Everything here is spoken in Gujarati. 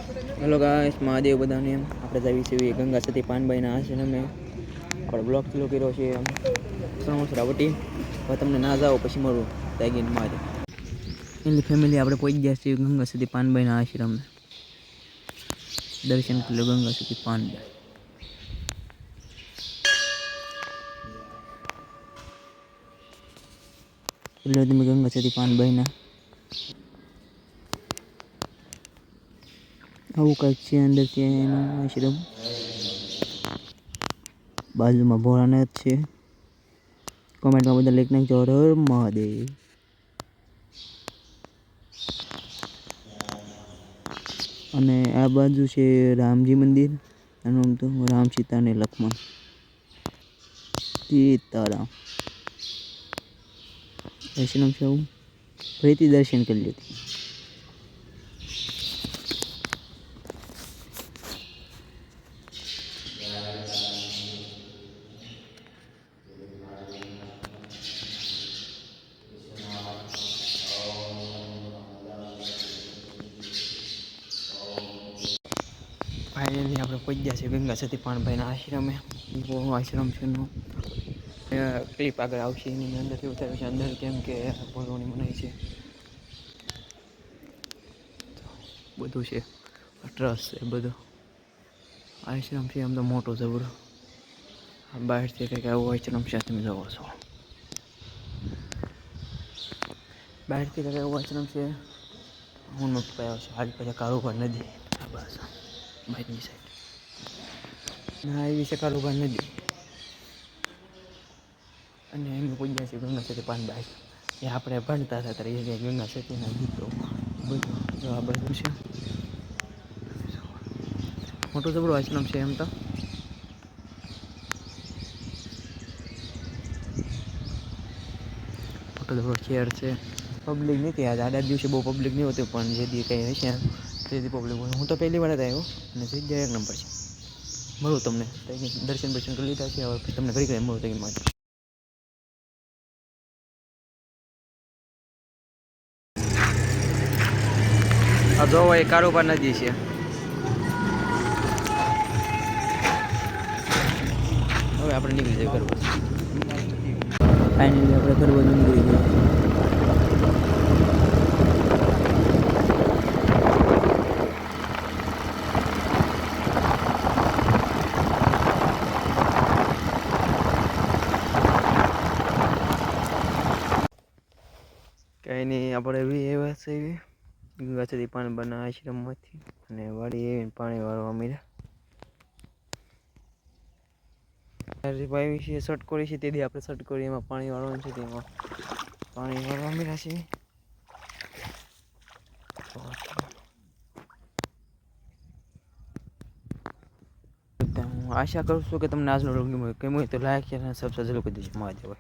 હેલો ગાઈસ, મહાદેવ બધાને. આપણે જાવી છીએ ગંગા સતી પાનબાઈના આશ્રમે. આપણે બ્લોગ ચાલુ કર્યો છે સમોસરાવટી. હવે તમને ના જાઓ પછી મળું તાગીન મારે એની ફેમિલી. આપણે પહોંચી ગયા છીએ ગંગા સતી પાનબાઈના આશ્રમે. દર્શન કરી લો ગંગા સતી પાનબાઈ. એટલે તમે ગંગા સતી પાનબાઈના આવું કંઈક છે અંદર ત્યાં એનો આશ્રમ. બાજુમાં ભોળાનાથ છે. કોમેન્ટમાં બધા લાઈક નાખજો. હર હર મહાદેવ. અને આ બાજુ છે રામજી મંદિર. એનું નામ તો રામ સીતા અને લક્ષ્મણ. સીતારામ દર્શન છે. હું ફરીથી દર્શન કરી લેતી. ફાઇનલી આપણે પહોંચી ગયા છીએ ગંગા સતી પાનબાઈના આશ્રમે. બહુ આશ્રમ છે એનો ક્લિપ આગળ આવશે. એની અંદરથી ઉતાર્યું છે. અંદર કેમ કે બોલવાની મનાઈ છે. બધું છે ટ્રસ્ટ છે બધું. આશ્રમ છે આમ તો મોટો જબરો. બહારથી કંઈક આવું આશ્રમ છે. તમે જોવો છો બહારથી કંઈક આવું આશ્રમ છે. હું નથી પાયો છે. હાલ પછી કાળુભા નદી આ બસ બાજુની સાઈડ ના એવી છે કાળુભા નદી. અને એમ કોઈ ગયા છે ગંગા સતી પાનબાઈ. એ આપણે ભણતા હતા ત્યારે એ ગંગા સતીના ગીતો બધું આ બધું છે. મોટો જબરો આશ્રમ છે એમ તો. મોટો જબરો ચેર છે. પબ્લિક નથી આજે. આડા દિવસે બહુ પબ્લિક નહીં હોતું, પણ જે દી કંઈ હશે તે દી પબ્લિક હોય. હું તો પહેલી વાર જ આવ્યો અને જગ્યા એક નંબર છે. મળું તમને દર્શન બર્શન કરી લીધા છે. હવે પછી તમને ઘડી મળું તઈ માટે. આ જોવો એ કાળુભા નદી છે. હવે આપણે નીકળી જઈએ ગરબા. ફાઇનલી આપણે ગરબા નીકળી જઈએ. કંઈ નહીં, આપણે એવી એવા છે ગંગા સતી પાનબાઈના આશ્રમમાંથી. અને વાડી એવી પાણી વાળવા મળ્યા. ભાઈ છે શર્ટ છે તે દી આપણે શર્ટ કરી એમાં પાણી વાળવાનું છે. તેમાં પાણી વાળવા મળ્યા છે. હું આશા કરું છું કે તમને આજનો વ્લોગ ગમ્યો હોય તો લાઈક અને સબસ્ક્રાઇબ કરી દેજો. મહાદેવ.